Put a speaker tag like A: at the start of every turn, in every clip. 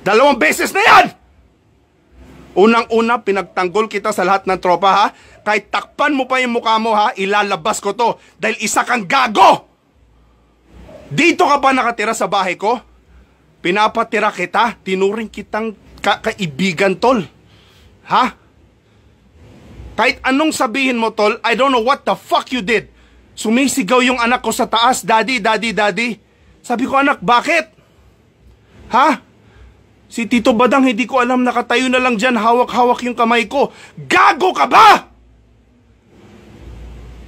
A: 2 beses na yan! Unang-una, pinagtanggol kita sa lahat ng tropa, ha? Kahit takpan mo pa yung mukha mo, ha? Ilalabas ko to dahil isa kang gago! Dito ka pa nakatira sa bahay ko? Pinapatira kita, tinuring kitang kaibigan, tol. Ha? Kahit anong sabihin mo, tol, I don't know what the fuck you did. Sumisigaw yung anak ko sa taas, daddy, daddy, daddy. Sabi ko, anak, bakit? Ha? Si Tito Badang, hindi ko alam, nakatayo na lang dyan, hawak-hawak yung kamay ko. Gago ka ba?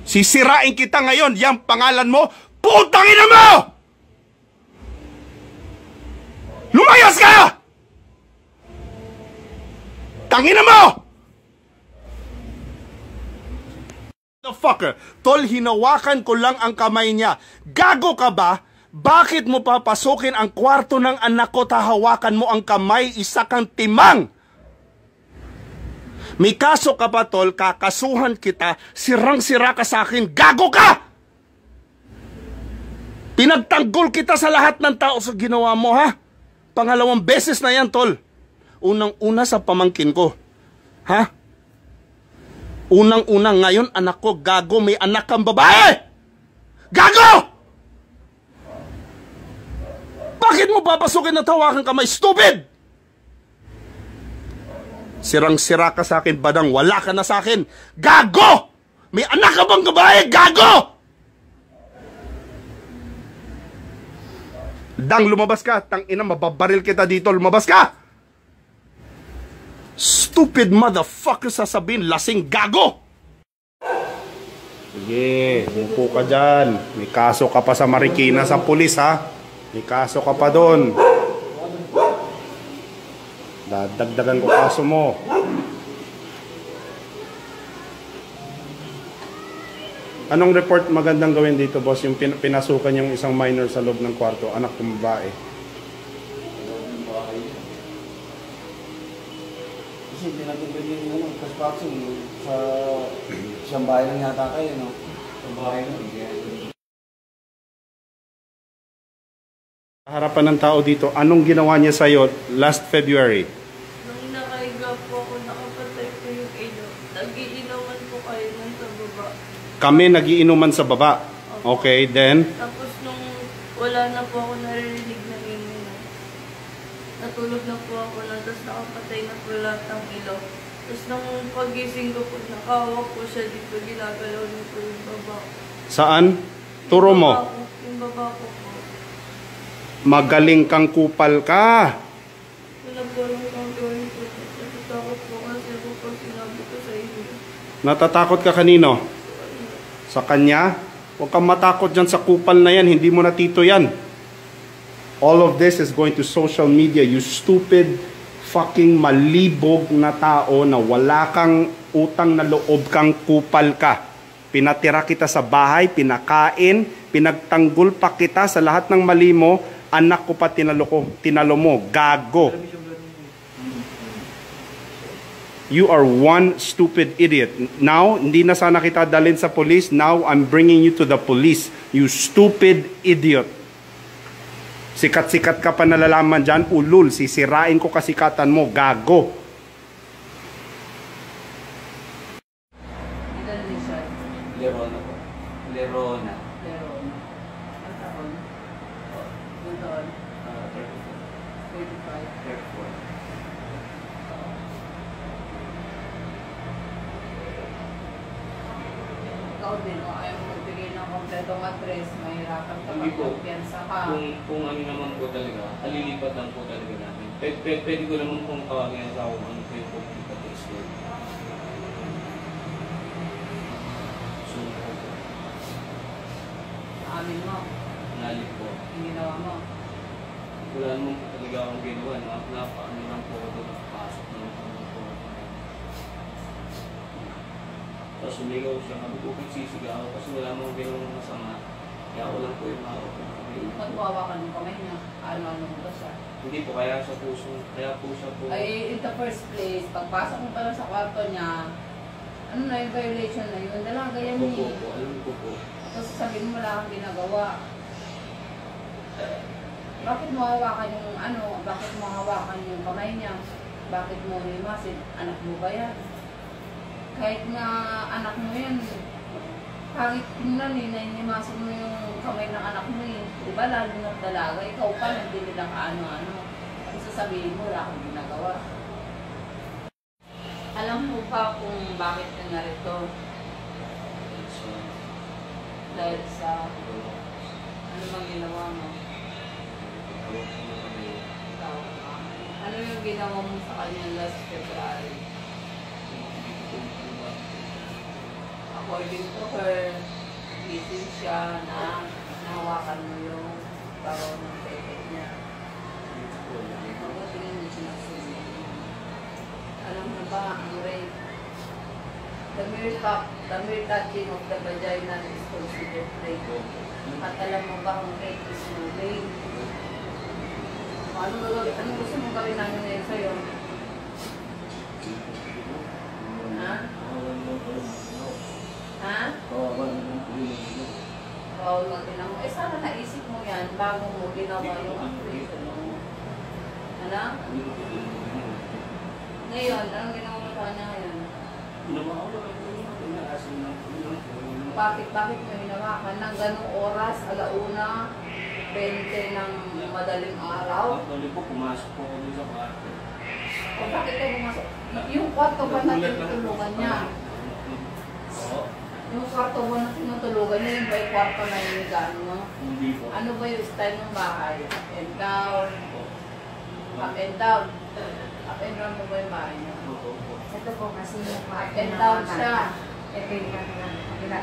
A: Sisirain kita ngayon, yung pangalan mo, putang ina mo! Lumayas ka! Tangina mo! The fucker, tol, hinawakan ko lang ang kamay niya. Gago ka ba? Bakit mo papasukin ang kwarto ng anak ko, tahawakan mo ang kamay, isa kang timang? May kaso ka pa, tol, kakasuhan kita, sirang-sira ka sa akin, gago ka! Pinagtanggol kita sa lahat ng tao sa ginawa mo, ha? 2 beses na yan, tol. Unang-una sa pamangkin ko, ha? Unang-una, ngayon anak ko, gago, may anak kang babae! Gago! Bakit mo papasukin ng tawakan kamay? Stupid! Sirang-sira ka sa akin, Badang. Wala ka na sa akin. Gago! May anak ka bang babae? Gago! Dang, lumabas ka. Tangina, mababaril kita dito. Lumabas ka! Stupid motherfucker, sasabihin, lasing gago! Sige, umupo ka dyan. May kaso ka pa sa Marikina sa pulis, ha? May kaso ka pa doon. Dadagdagan ko kaso mo. Anong report magandang gawin dito, boss? Yung pinasukan yung isang minor sa loob ng kwarto, anak ng babae.
B: Kasi pinatubig yung construction sa isang bahay lang yata kayo, no? Sa bahay lang.
A: Harapan ng tao dito, anong ginawa niya sa'yo last February?
C: Nung nakaiga po ako, nakapatay ko yung ilo. Nagiinuman po kayo nun sa baba.
A: Kami nagiinuman sa baba. Okay, then?
C: Tapos nung wala na po ako naririnig na ingay, natulog na po ako na, tapos nakapatay na po lahat ng ilo. Tapos nung pagising ko po, nakahawak po siya dito, ginagalaw niyo po yung baba.
A: Saan? Turo mo.
C: Yung baba ko po.
A: Magaling kang kupal ka.
C: Wala po lang kang gawin po. Natatakot po kasi ako pag sinabi ko sa inyo.
A: Natatakot ka kanino? Sa kanya? Huwag kang matakot dyan sa kupal na yan. Hindi mo natito yan. All of this is going to social media. You stupid, fucking malibog na tao na wala kang utang na loob, kang kupal ka. Pinatira kita sa bahay, pinakain, pinagtanggol pa kita sa lahat ng mali mo. Anak ko pa tinalo mo, gago. You are one stupid idiot. Now, hindi na sana kita dalhin sa police. Now, I'm bringing you to the police. You stupid idiot. Sikat-sikat ka pa nalalaman dyan, ulul. Sisirain ko kasikatan mo, gago.
B: Lerona po. Lerona.
D: Ikaw din, o ayaw mo magbigay ng kompletong address, mahirapan ka magkumpiyansa ka.
E: Kung ano naman po talaga, alilipat lang po talaga namin. Pwede ko naman kung tawagin sa ako ano po yung public address ko.
D: Amin mo,
E: Nalit po.
D: yung ginawa mo.
E: Wala naman po talaga akong ginawa. Napaano lang po ako doon. Pasok na lang po. Tapos sumigaw siya. Sabi ko sisigaw kasi wala namang ginawang masama. Kaya ako lang po yung hawak.
D: Ba't mawawakan yung kamay niya? Ano-ano mo ba siya?
E: Hindi po, kaya siya po siya po.
D: Ay, in the first place, pagpasok mo pa lang sa kwarto niya, ano na yung violation na yun? Dalaga yan
E: Opo
D: eh.
E: alam ko po.
D: Tapos sabihin mo wala kang ginagawa. Bakit mo hawakan yung bakit mo hawakan yung kamay niya? Bakit mo himasin? Anak mo ba yan? Kahit nga anak mo yan, pangit tingnan eh, nainimasin mo yung kamay ng anak mo eh. Diba lalo ng dalaga, ikaw pa nagdili ng ano-ano. Ang sasabihin mo, wala kang ginagawa. Alam mo ba kung bakit ka narito? Dahil sa ano bang ginawa mo? Ano yung ginawa mo sa kanya last February? According to her, gising siya na nahawakan mo yung baro ng tete niya. Tingnan mo siya nagsusunod. Alam mo ba, ang rape? The mere touching of the vagina is considered rape. At alam mo ba kung rape is no rape? Ano gusto mong gawin namin ngayon sa'yo? Ha? Ha? Bawal mag-ina mo. Sana naisip mo yan bago mo ginawa yung operation mo. Ano? Ngayon, anong ginawa mo sa kanya ngayon? Bakit mo hinawakan ng ganong oras, 1:20 ng madaling araw?
E: Actually po, pumasok po ako dun sa kwarto.
D: O bakit ka pumasok? Yung kwarto ba na tinutulugan niya? Yung kwarto ba na tinutulugan niya, yung ba yung kwarto na hinigaan mo?
E: Hindi po.
D: Ano ba yung style ng bahay? Up and down? Up and down? Up and down mo ba yung bahay niya?
F: Ito po kasi yung
D: Up and down siya.
F: Ito yung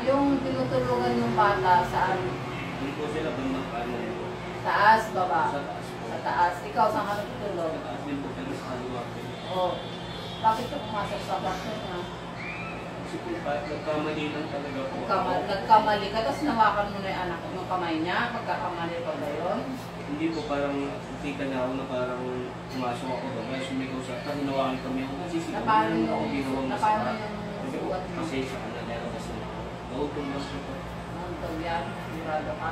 D: Yung tinutulugan ng bata, saan?
E: Hindi po sila bandang kano.
D: Taas, baba?
E: Sa taas po.
D: Sa taas. Ikaw, saan ka natutulog?
E: Sa taas din po kami sa kaliwa po.
D: Oh. Bakit ka pumasok sa kwarto niya?
E: Kasi po, nagkamali lang talaga po.
D: Nagkamali ka, tapos nawakan mo na yung anak mo kamay niya? Magkakamali pa ba yun?
E: Hindi po, parang kita niya ako na parang pumasok ako doon. Kaya sumigaw siya. Kasi hinawakan kami ako. Kasi sigaw
D: Napano
E: niya ako
D: yung
E: ginawa mo
D: napano
E: sa
D: yung sugat mo?
E: kasi sa kanila meron kasi naupong mas po.
D: Ang tagyan, sigurado ka.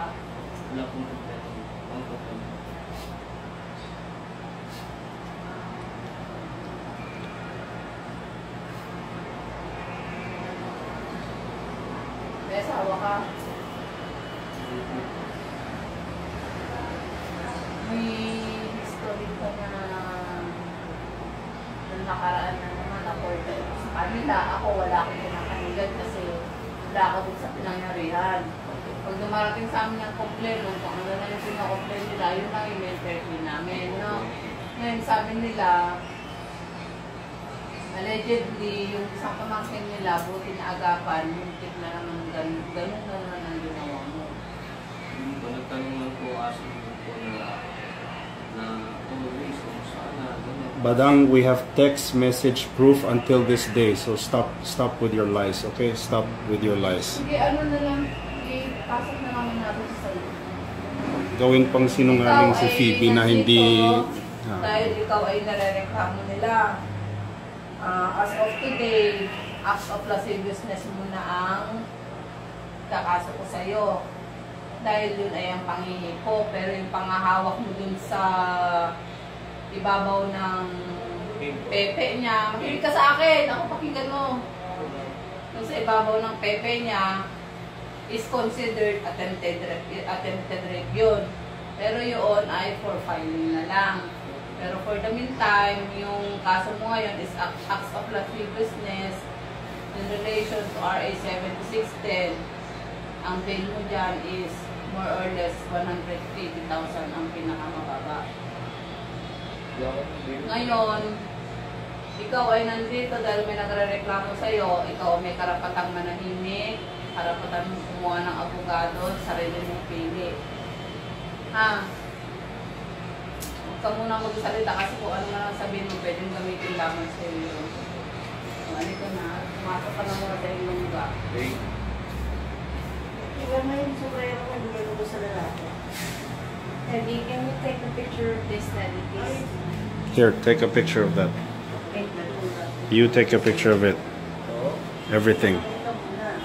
E: Wala pong problema. Ang problema.
D: May asawa ka. May history ka na nung nakaraan na naman ako sa kanila. Ako wala akong pinakanigan kasi wala ako dun sa pinangyarihan. Pag dumarating sa amin yung kompleno, kung ano na yung pinakomplain nila, yun lang yung mentality namin, no? Ngayon, sabi nila, allegedly, yung isang pamangkin nila, buti na agapan, muntik na naman ganun na naman ang ginawa mo.
E: Hindi po, nagtanong lang po kasi po na always kung sana.
A: Badang, we have text message proof until this day. So stop with your lies, okay? Stop with your lies.
D: Sige, ano na lang, pasok na namin natin sa sa'yo.
A: Gawin pang sinungaling si Phoebe na hindi...
D: Dahil ikaw ay nare-reklamo nila. As of today, acts of lasciviousness mo na ang kakaso ko sa'yo. Dahil yun ay ang panghihipo, pero yung pangahawak mo dun sa ibabaw ng pepe niya. Makinig ka sa akin, ako pakinggan mo. Dun sa ibabaw ng pepe niya is considered attempted rape yun. Pero yun ay for filing na lang. Pero for the meantime, yung kaso mo ngayon is acts of lasciviousness in relation to RA 7610. Ang bail mo dyan is more or less 180,000 ang pinakamababa. Ngayon, ikaw ay nandito dahil may nagre-reklamo sa'yo, ikaw may karapatang manahimik, karapatan mo kumuha ng abogado, sarili mong pili. Ha? Huwag ka muna magsalita kasi kung ano na sabihin mo, pwedeng gamitin lamang sa iyo. Halika na, pumasok ka na muna sa iyong lugar.
E: Okay.
F: Iba ngayon sa kaya ko nandito ko sa lalaki. Eddie, can you take a picture of this, Eddie, please?
A: Here, take a picture of that.
F: Wait,
A: You take a picture of it. Everything.
F: ito muna.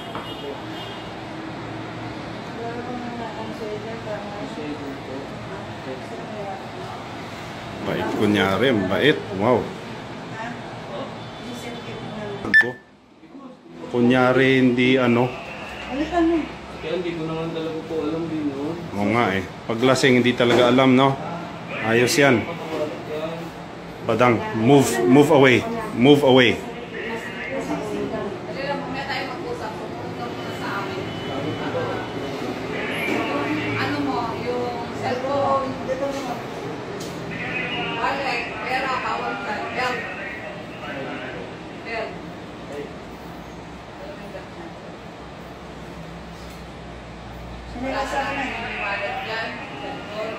F: Wala bang nakakonsider para
E: Kasi po,
F: sa
A: Bait kunyari, bait. Wow. Kunyari hindi ano.
E: Kaya hindi ko naman talaga po alam din yun.
A: Oo nga eh. Paglasing hindi talaga alam, no? Ayos yan. Badang, move away. Move away.
D: Dali lang, mamaya tayo mag-usap. Pumunta mo na sa amin. Ano mo, yung cellphone. Wallet, pera, bawal ka. Belt. Belt. Wala ka na yung wallet dyan. Cellphone.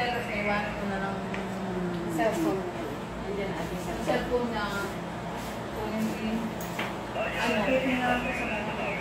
D: Tapos naiwanan ko na lang
F: Cellphone.
D: Andiyan natin sa cellphone na kung hindi ano,
F: Pwede na ako sa mga